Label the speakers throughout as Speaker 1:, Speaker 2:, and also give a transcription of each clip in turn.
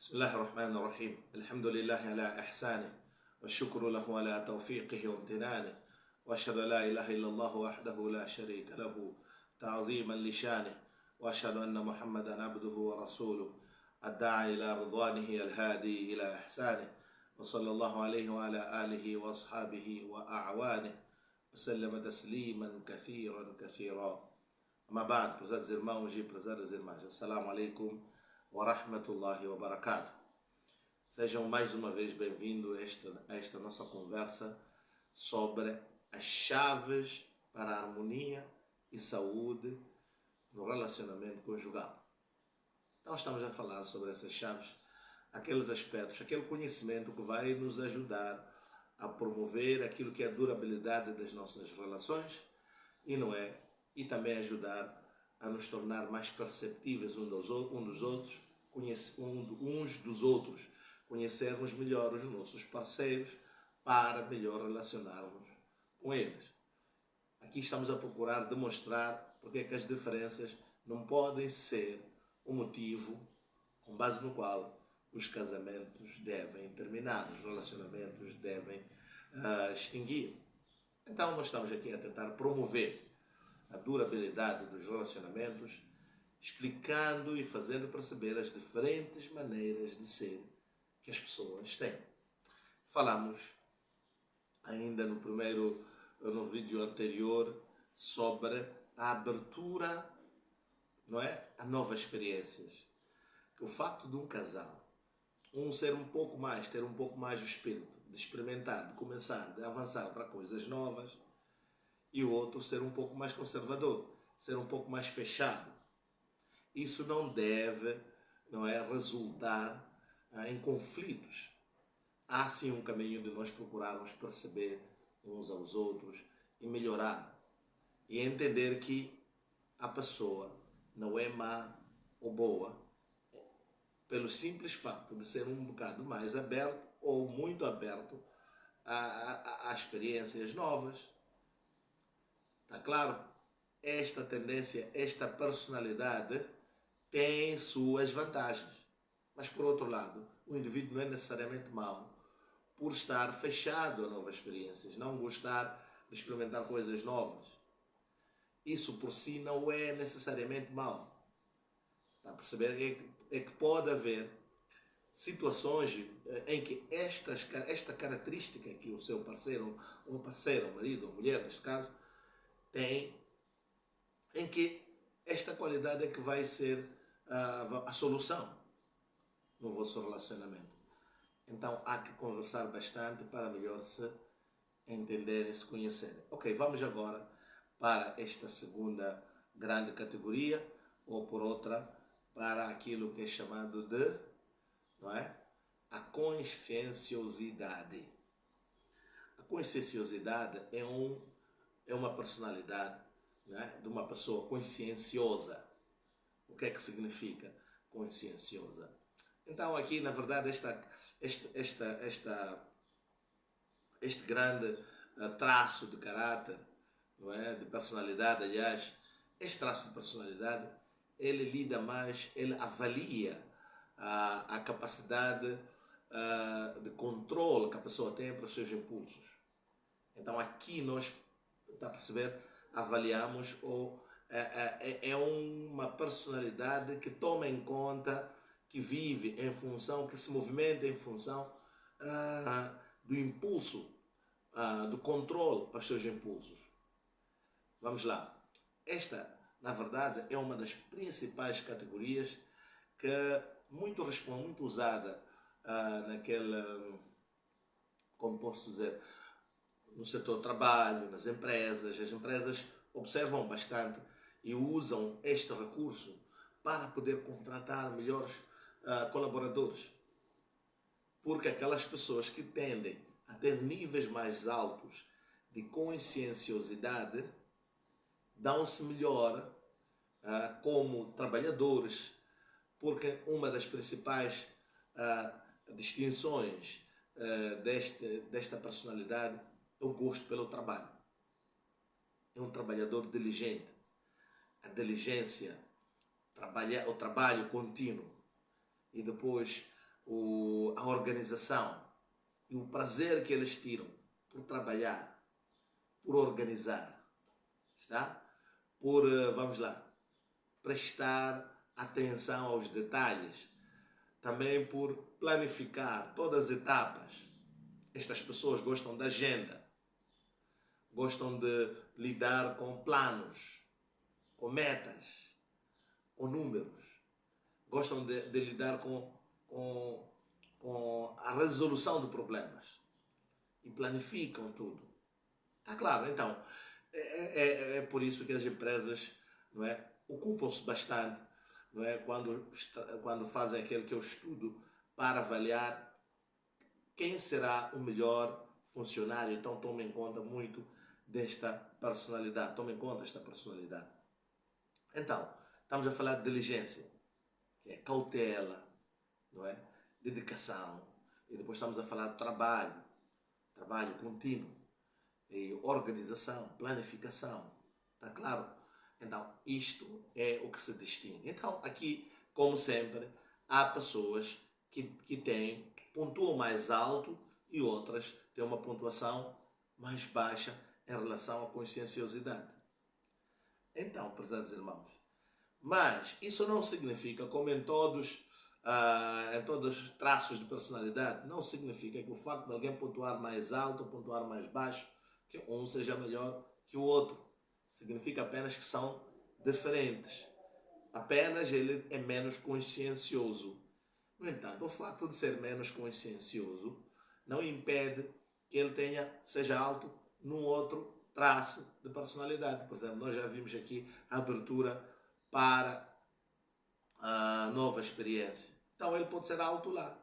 Speaker 1: بسم الله الرحمن الرحيم. الحمد لله على إحسانه والشكر له على توفيقه وامتنانه، وأشهد أن لا إله إلا الله وحده لا شريك له تعظيما لشانه، وأشهد أن محمدا عبده ورسوله الداعي إلى رضوانه الهادي إلى إحسانه، وصلى الله عليه وعلى آله وأصحابه وأعوانه وسلم تسليما كثيرا كثيرا. أما بعد, prezados irmãos e prezadas irmãs, assalamu alaikum wa rahmatullahi wa barakatuh. Sejam mais uma vez bem-vindos a esta nossa conversa sobre as chaves para a harmonia e saúde no relacionamento conjugal. Então estamos a falar sobre essas chaves, aqueles aspectos, aquele conhecimento que vai nos ajudar a promover aquilo que é a durabilidade das nossas relações e também ajudar a nos tornar mais perceptíveis uns dos outros, conhecermos melhor os nossos parceiros para melhor relacionarmos com eles. Aqui estamos a procurar demonstrar porque é que as diferenças não podem ser o motivo com base no qual os casamentos devem terminar, os relacionamentos devem extinguir. Então nós estamos aqui a tentar promover a durabilidade dos relacionamentos, explicando e fazendo perceber as diferentes maneiras de ser que as pessoas têm. Falamos ainda no vídeo anterior sobre a abertura, a novas experiências. Que o facto de um casal, ter um pouco mais o espírito de experimentar, de começar, de avançar para coisas novas, e o outro ser um pouco mais conservador, ser um pouco mais fechado. Isso não deve, resultar em conflitos. Há sim um caminho de nós procurarmos perceber uns aos outros e melhorar. E entender que a pessoa não é má ou boa pelo simples facto de ser um bocado mais aberto ou muito aberto a experiências novas. Está claro? Esta tendência, esta personalidade tem suas vantagens. Mas, por outro lado, o indivíduo não é necessariamente mau por estar fechado a novas experiências, não gostar de experimentar coisas novas. Isso por si não é necessariamente mau. Está a perceber? É que pode haver situações em que esta característica que o seu parceiro, ou parceira, ou marido, ou mulher, neste caso, tem, em que esta qualidade é que vai ser a solução no vosso relacionamento. Então há que conversar bastante para melhor se entenderem e se conhecerem. Ok, vamos agora para esta segunda grande categoria, ou por outra, para aquilo que é chamado de, a conscienciosidade. A conscienciosidade é uma personalidade, de uma pessoa conscienciosa. O que é que significa conscienciosa? Então aqui, na verdade, este grande traço de caráter, de personalidade, aliás, este traço de personalidade, ele avalia a capacidade de controle que a pessoa tem para os seus impulsos. Então aqui nós, está a perceber, avaliamos é uma personalidade que toma em conta, que vive em função, que se movimenta em função do impulso, do controle para os seus impulsos. Vamos lá. Esta, na verdade, é uma das principais categorias que muito usada como posso dizer, no setor do trabalho, nas empresas. As empresas observam bastante e usam este recurso para poder contratar melhores colaboradores. Porque aquelas pessoas que tendem a ter níveis mais altos de conscienciosidade dão-se melhor como trabalhadores, porque uma das principais distinções desta personalidade é o gosto pelo trabalho. É um trabalhador diligente. A diligência, o trabalho contínuo e depois a organização e o prazer que eles tiram por trabalhar, por organizar, está? Por, vamos lá, prestar atenção aos detalhes, também por planificar todas as etapas. Estas pessoas gostam da agenda, gostam de lidar com planos, com metas, com números, gostam de lidar com a resolução de problemas e planificam tudo. Está claro? Então, é por isso que as empresas, não é, ocupam-se bastante, não é, quando fazem aquele que eu estudo para avaliar quem será o melhor funcionário. Então, tomem em conta muito desta personalidade. Tomem em conta esta personalidade. Então, estamos a falar de diligência, que é cautela, não é? Dedicação. E depois estamos a falar de trabalho contínuo, e organização, planificação. Está claro? Então, isto é o que se distingue. Então, aqui, como sempre, há pessoas que pontuam mais alto e outras têm uma pontuação mais baixa em relação à conscienciosidade. Então, prezados irmãos, mas isso não significa, como em todos os traços de personalidade, não significa que o facto de alguém pontuar mais alto ou pontuar mais baixo, que um seja melhor que o outro. Significa apenas que são diferentes. Apenas ele é menos consciencioso. No entanto, o facto de ser menos consciencioso não impede que ele seja alto num outro traço de personalidade. Por exemplo, nós já vimos aqui a abertura para a nova experiência. Então ele pode ser alto lá.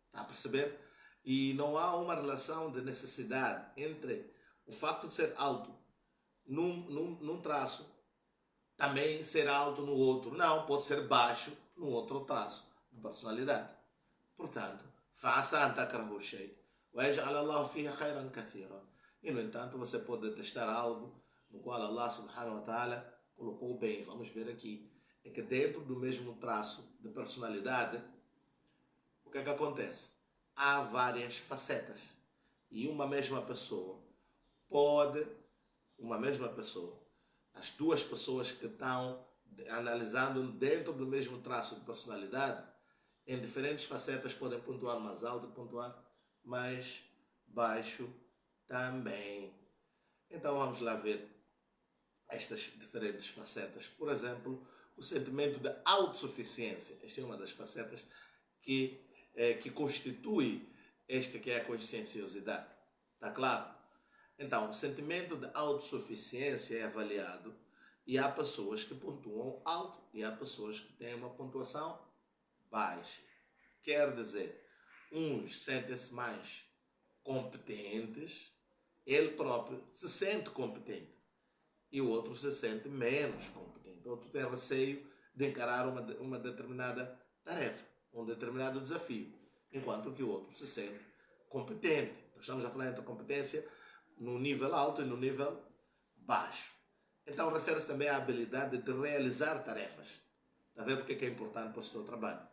Speaker 1: Está a perceber? E não há uma relação de necessidade entre o facto de ser alto num traço, também ser alto no outro. Não, pode ser baixo no outro traço de personalidade. Portanto, faça an takrahu shay wa yaj'al Allah fihi khayran kathira. E no entanto, você pode detestar algo no qual Allah subhanahu wa ta'ala colocou bem. Vamos ver aqui. É que dentro do mesmo traço de personalidade, o que é que acontece? Há várias facetas. E uma mesma pessoa, as duas pessoas que estão analisando dentro do mesmo traço de personalidade, em diferentes facetas podem pontuar mais alto e pontuar mais baixo também. Então vamos lá ver estas diferentes facetas. Por exemplo, o sentimento de autossuficiência. Esta é uma das facetas que constitui esta que é a conscienciosidade. Está claro? Então, o sentimento de autossuficiência é avaliado e há pessoas que pontuam alto e há pessoas que têm uma pontuação baixa. Quer dizer, uns sentem-se mais competentes, ele próprio se sente competente, e o outro se sente menos competente. O outro tem receio de encarar uma determinada tarefa, um determinado desafio, enquanto que o outro se sente competente. Nós estamos a falar entre competência no nível alto e no nível baixo. Então refere-se também à habilidade de realizar tarefas. Está a ver porque é importante para o seu trabalho?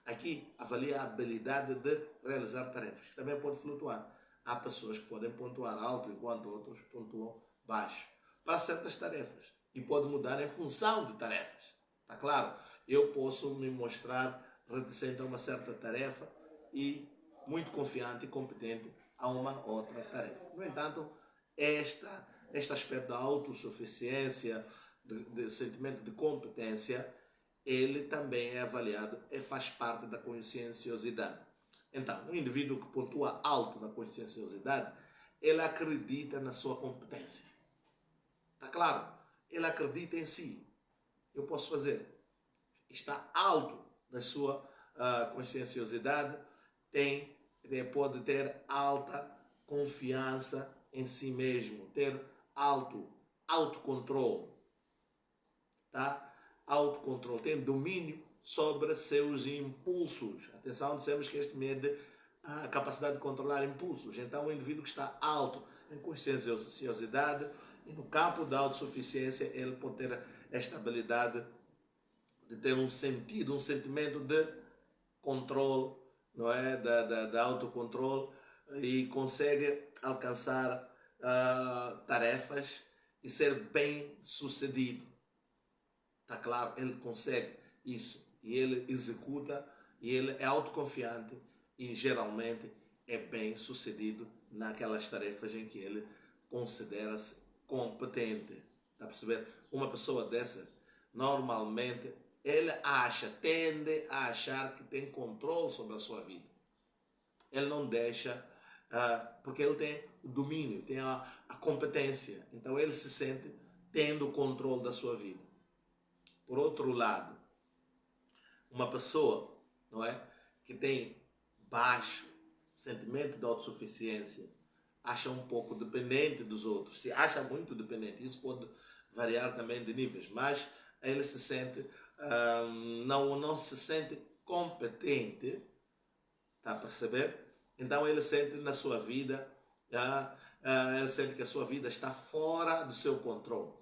Speaker 1: Aqui avalia a habilidade de realizar tarefas, que também pode flutuar. Há pessoas que podem pontuar alto, enquanto outros pontuam baixo para certas tarefas. E pode mudar em função de tarefas. Está claro? Eu posso me mostrar reticente a uma certa tarefa e muito confiante e competente a uma outra tarefa. No entanto, este aspecto da autossuficiência, de sentimento de competência, ele também é avaliado e faz parte da conscienciosidade. Então, um indivíduo que pontua alto na conscienciosidade, ele acredita na sua competência. Está claro? Ele acredita em si. Eu posso fazer. Está alto na sua conscienciosidade, pode ter alta confiança em si mesmo, ter autocontrole, tá? Autocontrole, tem domínio sobre seus impulsos. Atenção, dissemos que este mede a capacidade de controlar impulsos. Então, o indivíduo que está alto em conscienciosidade e no campo da autossuficiência, ele pode ter esta habilidade de ter um sentimento de controle, não é? Da autocontrole e consegue alcançar tarefas e ser bem sucedido. Está claro? Ele consegue isso e ele executa e ele é autoconfiante e geralmente é bem sucedido naquelas tarefas em que ele considera-se competente. Está a perceber? Uma pessoa dessa, normalmente, ele tende a achar que tem controle sobre a sua vida. Ele não deixa, porque ele tem o domínio, tem a competência. Então ele se sente tendo o controle da sua vida. Por outro lado, uma pessoa, não é, que tem baixo sentimento de autossuficiência, acha um pouco dependente dos outros, se acha muito dependente, isso pode variar também de níveis, mas ele se sente, não se sente competente, está a perceber? Então ele sente na sua vida, ele sente que a sua vida está fora do seu controle.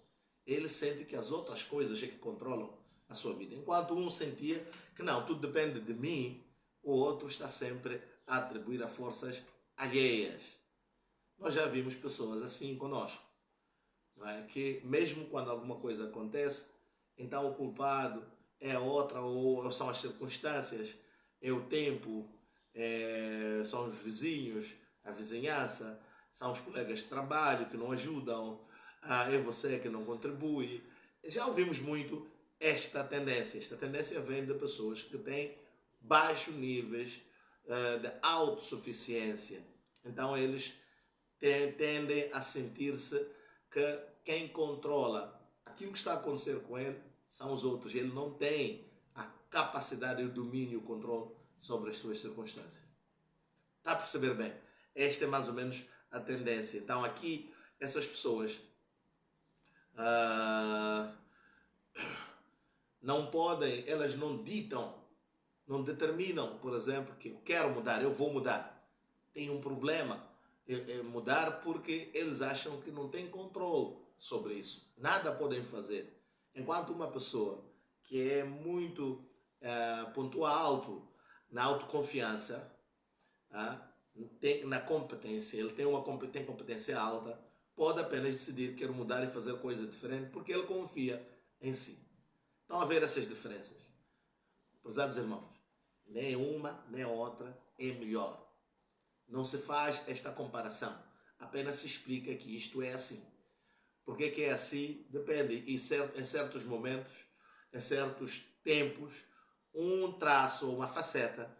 Speaker 1: Ele sente que as outras coisas é que controlam a sua vida. Enquanto um sentia que não, tudo depende de mim, o outro está sempre a atribuir a forças alheias. Nós já vimos pessoas assim conosco, não é? Que mesmo quando alguma coisa acontece, então o culpado é a outra, ou são as circunstâncias, é o tempo, são os vizinhos, a vizinhança, são os colegas de trabalho que não ajudam, é você que não contribui. Já ouvimos muito esta tendência. Esta tendência vem de pessoas que têm baixos níveis de autossuficiência. Então eles tendem a sentir-se que quem controla aquilo que está a acontecer com ele são os outros. Ele não tem a capacidade, o domínio, o controle sobre as suas circunstâncias. Está a perceber bem? Esta é mais ou menos a tendência. Então aqui essas pessoas não podem, elas não ditam, não determinam, por exemplo, que eu quero mudar, eu vou mudar. Tem um problema mudar porque eles acham que não têm controle sobre isso. Nada podem fazer. Enquanto uma pessoa que é muito pontua alto na autoconfiança, na competência, ele tem competência alta, pode apenas decidir que quer mudar e fazer coisa diferente porque ele confia em si. Estão a ver essas diferenças? Prezados irmãos, nem uma nem outra é melhor. Não se faz esta comparação. Apenas se explica que isto é assim. Porque que é assim? Depende. E em certos momentos, em certos tempos, um traço ou uma faceta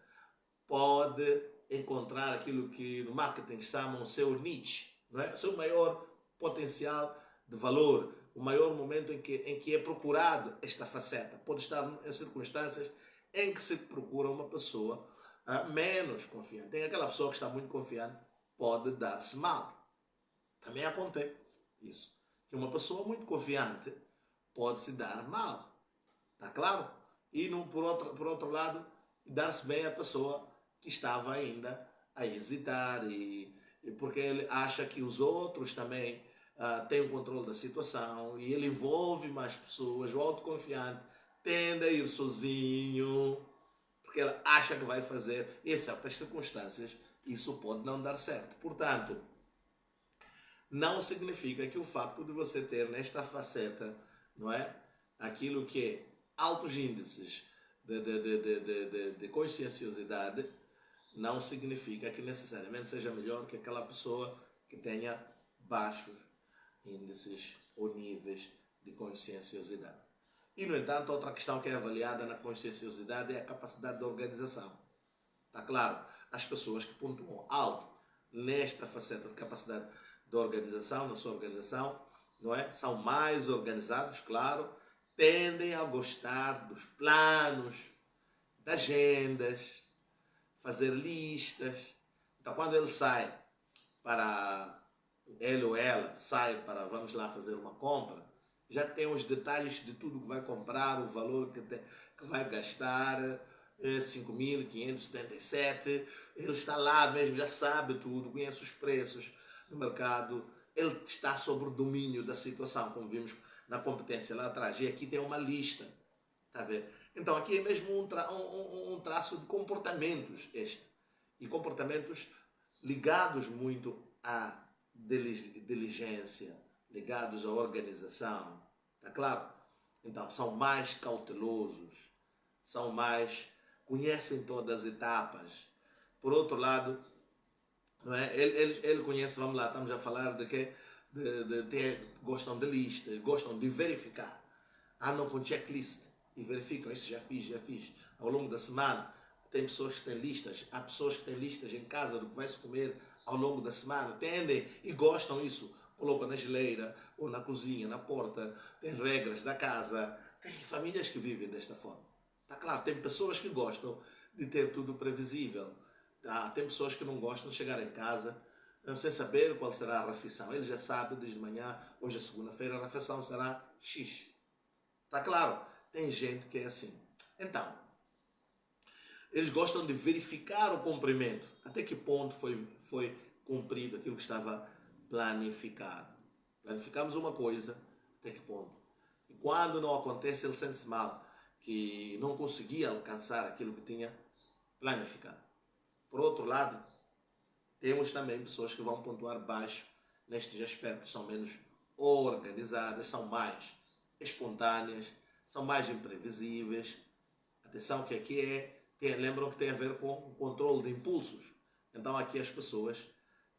Speaker 1: pode encontrar aquilo que no marketing chamam o seu niche, não é? O seu maior potencial de valor, o maior momento em que é procurado esta faceta. Pode estar em circunstâncias em que se procura uma pessoa menos confiante. Tem aquela pessoa que está muito confiante, pode dar-se mal. Também acontece isso. Que uma pessoa muito confiante pode se dar mal. Está claro? E por outro lado, dar-se bem a pessoa que estava ainda a hesitar porque ele acha que os outros também têm o controle da situação e ele envolve mais pessoas. O autoconfiante tende a ir sozinho porque ele acha que vai fazer e em certas circunstâncias isso pode não dar certo. Portanto, não significa que o facto de você ter nesta faceta, não é, aquilo que é altos índices de conscienciosidade, não significa que necessariamente seja melhor que aquela pessoa que tenha baixos índices ou níveis de conscienciosidade. E, no entanto, outra questão que é avaliada na conscienciosidade é a capacidade de organização. Está claro? As pessoas que pontuam alto nesta faceta de capacidade de organização, na sua organização, não é? São mais organizados, claro, tendem a gostar dos planos, das agendas, fazer listas. Então, quando ele sai ele ou ela sai para, vamos lá, fazer uma compra, já tem os detalhes de tudo que vai comprar, o valor que vai gastar, 5.577, ele está lá mesmo, já sabe tudo, conhece os preços no mercado, ele está sobre o domínio da situação, como vimos na competência lá atrás. E aqui tem uma lista, está a ver? Então aqui é mesmo um traço de comportamentos este. E comportamentos ligados muito à diligência, ligados à organização. Está claro? Então são mais cautelosos, são mais, conhecem todas as etapas. Por outro lado, não é? Ele conhece, vamos lá, estamos a falar de que gostam de listas, gostam de verificar. Andam com checklist e verificam, isso já fiz, já fiz. Ao longo da semana, tem pessoas que têm listas, há pessoas que têm listas em casa do que vai se comer ao longo da semana, tendem e gostam disso. Colocam na geleira ou na cozinha, na porta, tem regras da casa. Tem famílias que vivem desta forma. Está claro, tem pessoas que gostam de ter tudo previsível. Tem pessoas que não gostam de chegar em casa sem saber qual será a refeição. Ele já sabe desde manhã, hoje é segunda-feira, a refeição será X. Está claro? Tem gente que é assim. Então, eles gostam de verificar o cumprimento. Até que ponto foi cumprido aquilo que estava planificado. Planificamos uma coisa, até que ponto? E quando não acontece, ele sente-se mal, que não conseguia alcançar aquilo que tinha planificado. Por outro lado, temos também pessoas que vão pontuar baixo nestes aspectos, são menos organizadas, são mais espontâneas, são mais imprevisíveis. Atenção que aqui lembram que tem a ver com o controle de impulsos. Então aqui as pessoas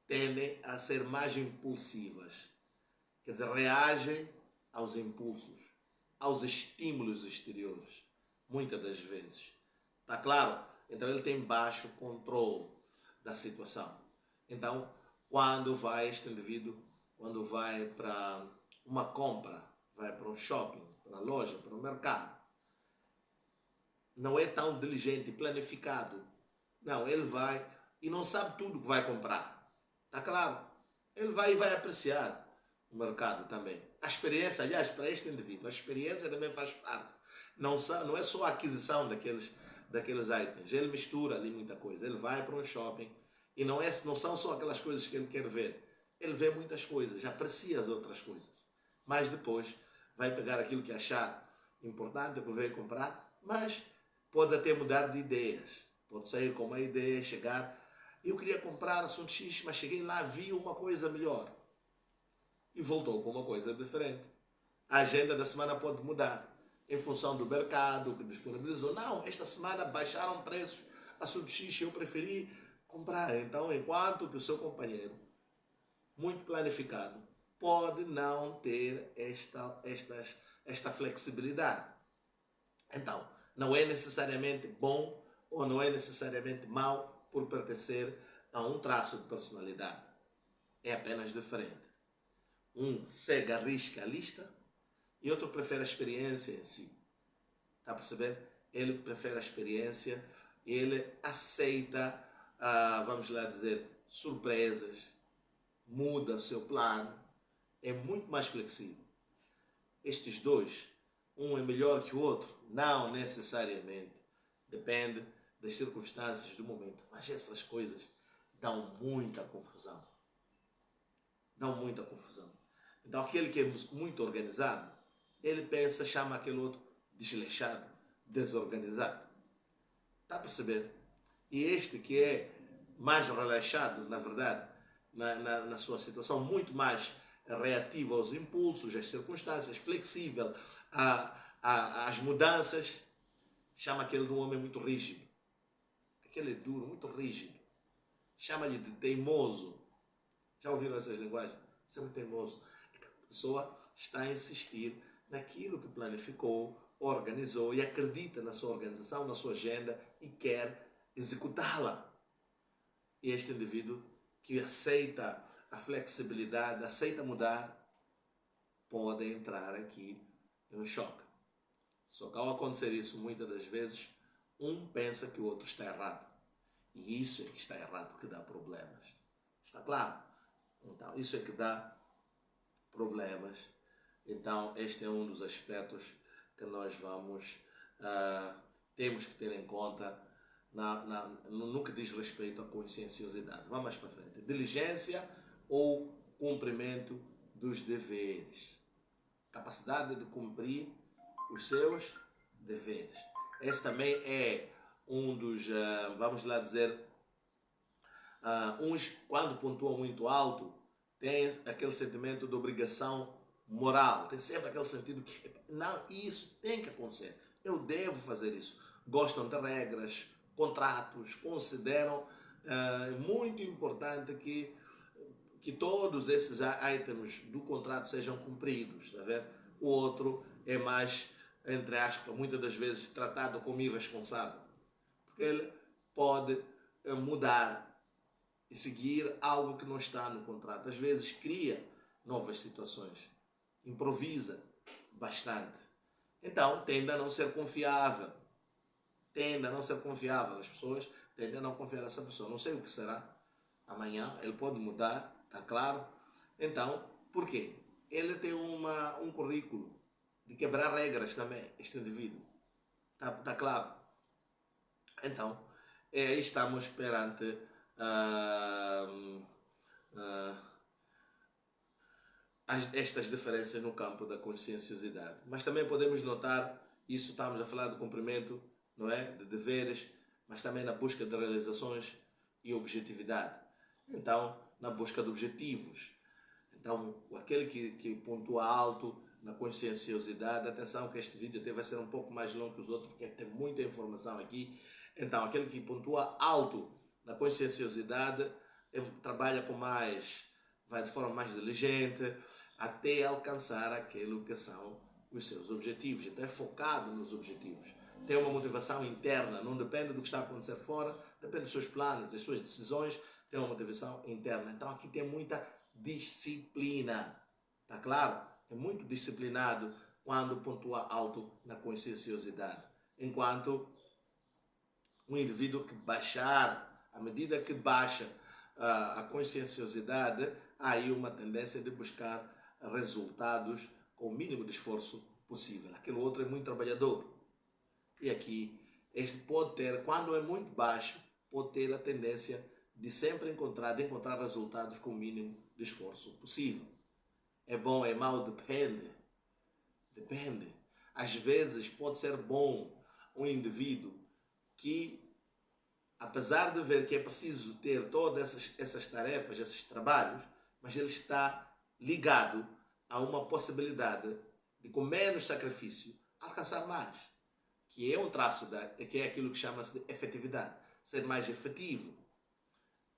Speaker 1: tendem a ser mais impulsivas. Quer dizer, reagem aos impulsos, aos estímulos exteriores, muitas das vezes. Está claro? Então ele tem baixo controle da situação. Então, quando vai este indivíduo, quando vai para uma compra, vai para um shopping, para a loja, para o mercado, não é tão diligente e planificado. Não, ele vai e não sabe tudo que vai comprar. Está claro? Ele vai e vai apreciar o mercado também. A experiência, aliás, para este indivíduo, a experiência também faz parte. Não é só a aquisição daqueles itens. Ele mistura ali muita coisa. Ele vai para um shopping e não são só aquelas coisas que ele quer ver. Ele vê muitas coisas, aprecia as outras coisas. Mas depois vai pegar aquilo que achar importante, que veio comprar, mas pode até mudar de ideias. Pode sair com uma ideia, chegar. Eu queria comprar assunto X, mas cheguei lá, vi uma coisa melhor. E voltou com uma coisa diferente. A agenda da semana pode mudar em função do mercado que disponibilizou. Não, esta semana baixaram preços, assunto X, eu preferi comprar. Então, enquanto que o seu companheiro, muito planificado, pode não ter esta flexibilidade. Então, não é necessariamente bom ou não é necessariamente mau por pertencer a um traço de personalidade. É apenas diferente. Um segue a risca a lista e outro prefere a experiência em si. Está a perceber? Ele prefere a experiência, ele aceita, vamos lá dizer, surpresas, muda o seu plano, é muito mais flexível. Estes dois, um é melhor que o outro? Não necessariamente. Depende das circunstâncias do momento. Mas essas coisas dão muita confusão. Dão muita confusão. Então aquele que é muito organizado, ele pensa, chama aquele outro desleixado, desorganizado. Está a perceber? E este que é mais relaxado, na verdade, na sua situação, muito mais reativo aos impulsos, às circunstâncias, flexível às mudanças, chama aquele de um homem muito rígido. Aquele é duro, muito rígido. Chama-lhe de teimoso. Já ouviram essas linguagens? Você é muito teimoso. A pessoa está a insistir naquilo que planificou, organizou e acredita na sua organização, na sua agenda e quer executá-la. E este indivíduo que aceita a flexibilidade, aceita mudar, pode entrar aqui em um choque. Só que ao acontecer isso, muitas das vezes, um pensa que o outro está errado. E isso é que está errado, que dá problemas. Está claro? Então, isso é que dá problemas. Então, este é um dos aspectos que nós temos que ter em conta no que diz respeito à conscienciosidade. Vamos mais para frente. Diligência ou cumprimento dos deveres. Capacidade de cumprir os seus deveres. Esse também é um dos, vamos lá dizer, uns, quando pontuam muito alto, tem aquele sentimento de obrigação moral. Tem sempre aquele sentido que, não, isso tem que acontecer. Eu devo fazer isso. Gostam de regras, contratos, consideram muito importante que todos esses itens do contrato sejam cumpridos. Está vendo? O outro é mais, entre aspas, muitas das vezes tratado como irresponsável. Porque ele pode mudar e seguir algo que não está no contrato. Às vezes cria novas situações, improvisa bastante. Então tende a não ser confiável. Tende a não ser confiável. As pessoas tendem a não confiar nessa pessoa. Não sei o que será. Amanhã ele pode mudar, está claro? Então, por quê? Ele tem um currículo de quebrar regras também, este indivíduo. Está claro? Então, estamos perante estas diferenças no campo da conscienciosidade. Mas também podemos notar, isso estamos a falar do cumprimento, não é? De deveres, mas também na busca de realizações e objetividade. Então, na busca de objetivos. Então, aquele que pontua alto na conscienciosidade, atenção que este vídeo até vai ser um pouco mais longo que os outros, porque tem muita informação aqui. Então, aquele que pontua alto na conscienciosidade trabalha com mais, vai de forma mais diligente, até alcançar aquilo que são os seus objetivos. Então, é focado nos objetivos. Tem uma motivação interna, não depende do que está a acontecer fora, depende dos seus planos, das suas decisões, tem uma motivação interna. Então, aqui tem muita disciplina. Está claro? É muito disciplinado quando pontua alto na conscienciosidade. Enquanto um indivíduo que baixar, à medida que baixa a conscienciosidade, há aí uma tendência de buscar resultados com o mínimo de esforço possível. Aquele outro é muito trabalhador. E aqui, este pode ter, quando é muito baixo, pode ter a tendência de sempre encontrar resultados com o mínimo de esforço possível. É bom, é mau, depende. Depende. Às vezes pode ser bom um indivíduo que, apesar de ver que é preciso ter todas essas tarefas, esses trabalhos, mas ele está ligado a uma possibilidade de, com menos sacrifício, alcançar mais. Que é um traço, que é aquilo que chama-se de efetividade. Ser mais efetivo,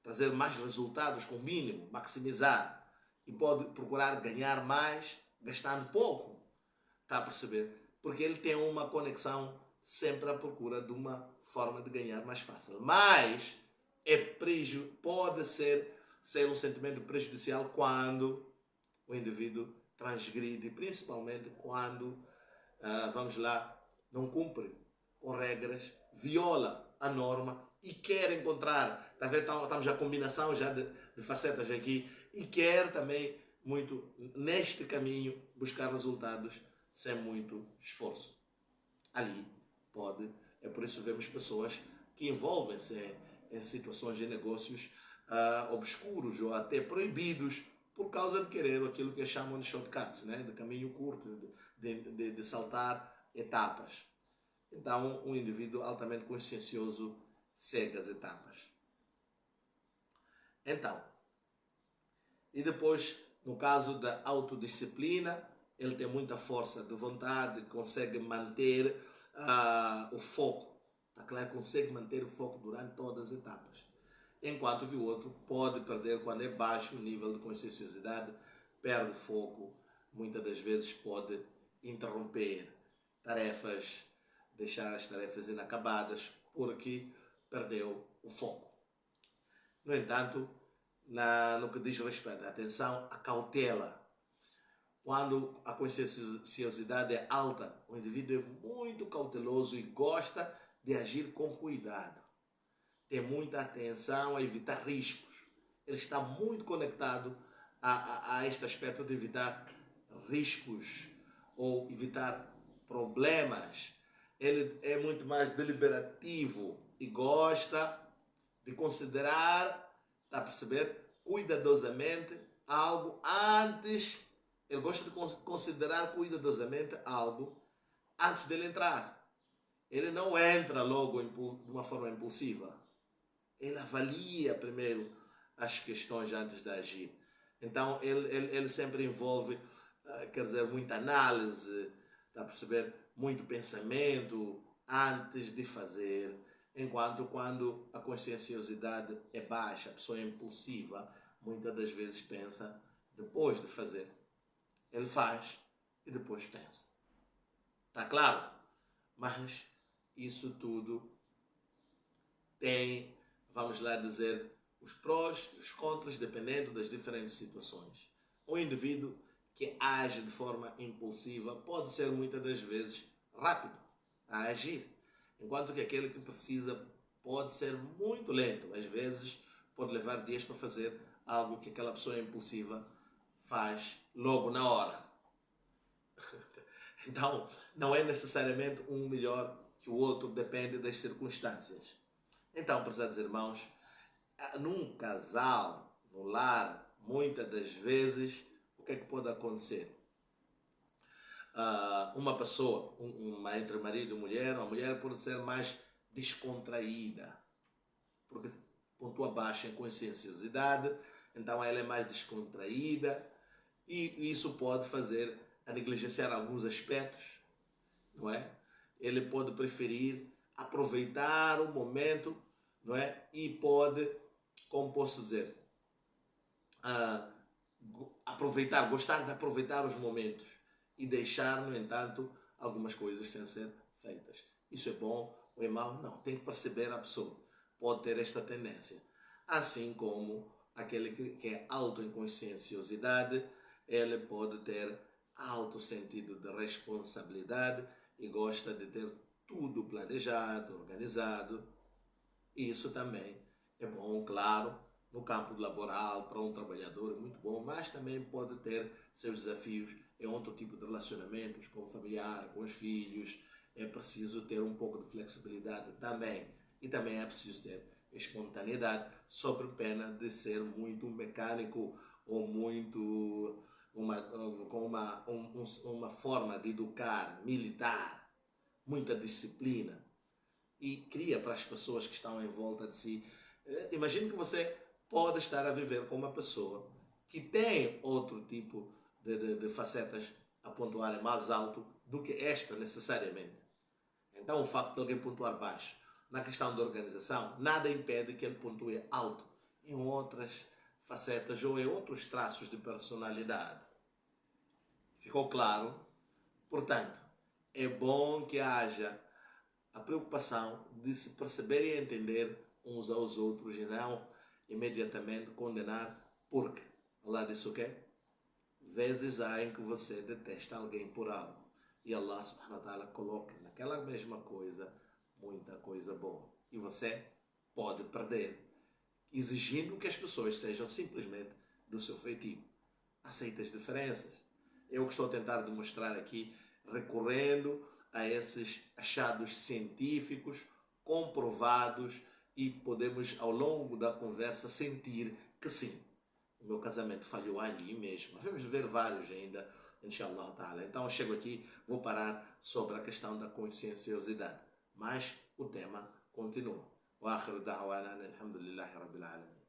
Speaker 1: trazer mais resultados com o mínimo, maximizar. E pode procurar ganhar mais, gastando pouco. Está a perceber? Porque ele tem uma conexão sempre à procura de uma forma de ganhar mais fácil. Mas pode ser um sentimento prejudicial quando o indivíduo transgride, principalmente quando, vamos lá, não cumpre com regras, viola a norma e quer encontrar, tá vendo? Estamos a combinação já de facetas aqui, e quer também muito, neste caminho, buscar resultados sem muito esforço. Ali é por isso que vemos pessoas que envolvem-se em situações de negócios obscuros ou até proibidos por causa de querer aquilo que chamam de shortcuts, né? De caminho curto, de saltar etapas. Então, um indivíduo altamente consciencioso segue as etapas. Então, e depois, no caso da autodisciplina, ele tem muita força de vontade, consegue manter o foco. Tá claro? Consegue manter o foco durante todas as etapas. Enquanto que o outro pode perder quando é baixo o nível de conscienciosidade, perde foco, muitas das vezes pode interromper tarefas, deixar as tarefas inacabadas porque perdeu o foco. No entanto, no que diz respeito à atenção, à cautela. Quando a conscienciosidade é alta, o indivíduo é muito cauteloso e gosta de agir com cuidado. Tem muita atenção a evitar riscos. Ele está muito conectado a este aspecto de evitar riscos ou evitar problemas. Ele é muito mais deliberativo e gosta de considerar, está a perceber, cuidadosamente algo antes. Ele gosta de considerar cuidadosamente algo antes dele entrar. ele não entra logo de uma forma impulsiva. Ele avalia primeiro as questões antes de agir. Então, ele sempre envolve, quer dizer, muita análise, está a perceber? Muito pensamento antes de fazer. Enquanto quando a conscienciosidade é baixa, a pessoa é impulsiva, muitas das vezes pensa depois de fazer. Ele faz e depois pensa. Está claro? Mas isso tudo tem, vamos lá dizer, os prós e os contras, dependendo das diferentes situações. O indivíduo que age de forma impulsiva pode ser muitas das vezes rápido a agir, enquanto que aquele que precisa pode ser muito lento. Às vezes pode levar dias para fazer algo que aquela pessoa impulsiva faz logo na hora. Então, não é necessariamente um melhor que o outro, depende das circunstâncias. Então, prezados irmãos, num casal, no lar, muitas das vezes, o que é que pode acontecer? Uma pessoa, entre marido e mulher, a mulher pode ser mais descontraída, porque pontua baixa em conscienciosidade, então ela é mais descontraída, e isso pode fazer a negligenciar alguns aspectos, não é? Ele pode preferir aproveitar o momento, não é? E pode, como posso dizer, gostar de aproveitar os momentos e deixar, no entanto, algumas coisas sem ser feitas. Isso é bom ou é mau? Não, tem que perceber a pessoa. Pode ter esta tendência. Assim como aquele que é alto em conscienciosidade, ele pode ter alto sentido de responsabilidade e gosta de ter tudo planejado, organizado. Isso também é bom, claro, no campo laboral, para um trabalhador é muito bom, mas também pode ter seus desafios em outro tipo de relacionamentos, com o familiar, com os filhos. É preciso ter um pouco de flexibilidade também. E também é preciso ter espontaneidade, sob pena de ser muito mecânico ou muito com uma forma de educar militar, muita disciplina, e cria para as pessoas que estão em volta de si. Imagine que você pode estar a viver com uma pessoa que tem outro tipo de facetas a pontuarem mais alto do que esta necessariamente. Então o facto de alguém pontuar baixo na questão da organização, nada impede que ele pontue alto em outras facetas ou em outros traços de personalidade. Ficou claro? Portanto, é bom que haja a preocupação de se perceber e entender uns aos outros e não imediatamente condenar, porque Allah disse o quê? Vezes há em que você detesta alguém por algo e Allah subhanahu wa ta'ala coloca naquela mesma coisa muita coisa boa e você pode perder, exigindo que as pessoas sejam simplesmente do seu feitio. Aceita as diferenças. Eu que estou a tentar demonstrar aqui, recorrendo a esses achados científicos comprovados, e podemos ao longo da conversa sentir que sim, o meu casamento falhou ali mesmo. Vamos ver vários ainda, inshallah ta'ala. Então eu chego aqui, vou parar sobre a questão da conscienciosidade, mas o tema continua. Wa akhiru da'wana alhamdulillahi rabbil alamin.